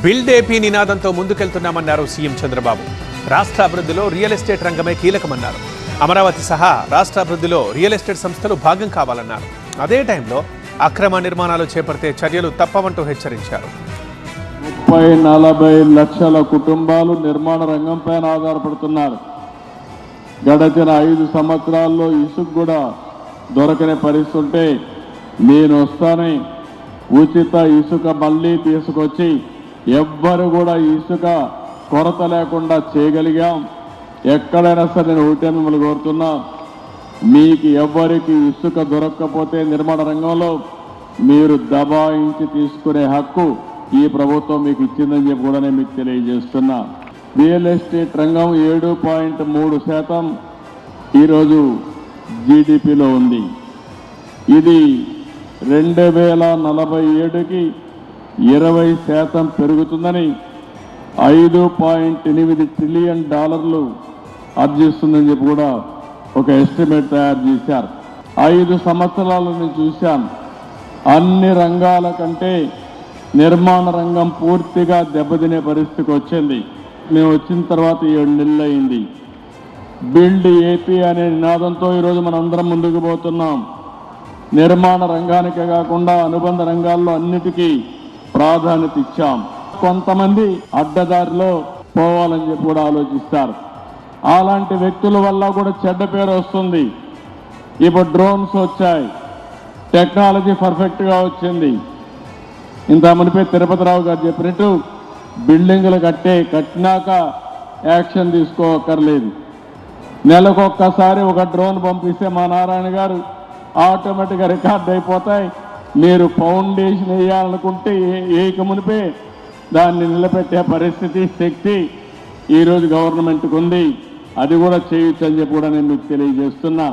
Build AP నినాదంతో ముందుకెళ్తున్నామన్నారు CM Chandrababu. రాష్ట్ర అభివృద్ధిలో రియల్ ఎస్టేట్ రంగమే కీలకమన్నారు. అమరావతి సహా రాష్ట్ర అభివృద్ధిలో రియల్ ఎస్టేట్ సంస్థలు భాగం కావాలన్నారు. అదే టైంలో అక్రమ నిర్మాణాలు చేపడితే చర్యలు తప్పవంటూ హెచ్చరించారు. 30-40 లక్షల కుటుంబాలు నిర్మాణ రంగంపైన ఆధారపడుతున్నారు. గడచిన 5 సంవత్సరాల్లో ఇసుక కూడా దొరకని పరిస్థితి ఉంటే నేను వస్తానే ఉచిత ఇసుక మళ్ళీ తీసుకొచ్చి ఎవ్వరు కూడా ఇసుక కొరత లేకుండా చేయగలిగాం. ఎక్కడైనా సరే నేను ఒకటే మిమ్మల్ని కోరుతున్నా, మీకు ఎవ్వరికి ఇసుక దొరకకపోతే నిర్మాణ రంగంలో మీరు దబాయించి తీసుకునే హక్కు ఈ ప్రభుత్వం మీకు ఇచ్చిందని చెప్పి కూడా నేను మీకు తెలియజేస్తున్నా. రియల్ ఎస్టేట్ రంగం 7.3% ఈరోజు జీడిపిలో ఉంది. ఇది 2047కి 20% పెరుగుతుందని $5.8 ట్రిలియన్ ఆర్జిస్తుందని చెప్పి కూడా ఒక ఎస్టిమేట్ తయారు చేశారు. 5 సంవత్సరాలు నేను చూశాను. అన్ని రంగాల కంటే నిర్మాణ రంగం పూర్తిగా దెబ్బతినే పరిస్థితికి వచ్చింది. మేము వచ్చిన తర్వాత 7 నెలలు అయింది. బిల్డ్ ఏపీ అనే నినాదంతో ఈరోజు మనం అందరం ముందుకు పోతున్నాం. నిర్మాణ రంగానికే కాకుండా అనుబంధ రంగాల్లో అన్నిటికీ ప్రాధాన్యత ఇచ్చాం. కొంతమంది అడ్డదారిలో పోవాలని చెప్పి కూడా ఆలోచిస్తారు. అలాంటి వ్యక్తుల వల్ల కూడా చెడ్డ పేరు వస్తుంది. ఇప్పుడు డ్రోన్స్ వచ్చాయి, టెక్నాలజీ పర్ఫెక్ట్గా వచ్చింది. ఇంత మునిపే తిరుపతిరావు గారు చెప్పినట్టు బిల్డింగులు కట్టినాక యాక్షన్ తీసుకోకర్లేదు. నెలకొక్కసారి ఒక డ్రోన్ పంపిస్తే మా నారాయణ గారు ఆటోమేటిక్గా రికార్డ్ అయిపోతాయి. మీరు ఫౌండేషన్ వేయాలనుకుంటే ఏక మునిపే దాన్ని నిలబెట్టే పరిస్థితి, శక్తి ఈరోజు గవర్నమెంట్కి ఉంది. అది కూడా చేయొచ్చు అని చెప్పి కూడా నేను మీకు తెలియజేస్తున్నా.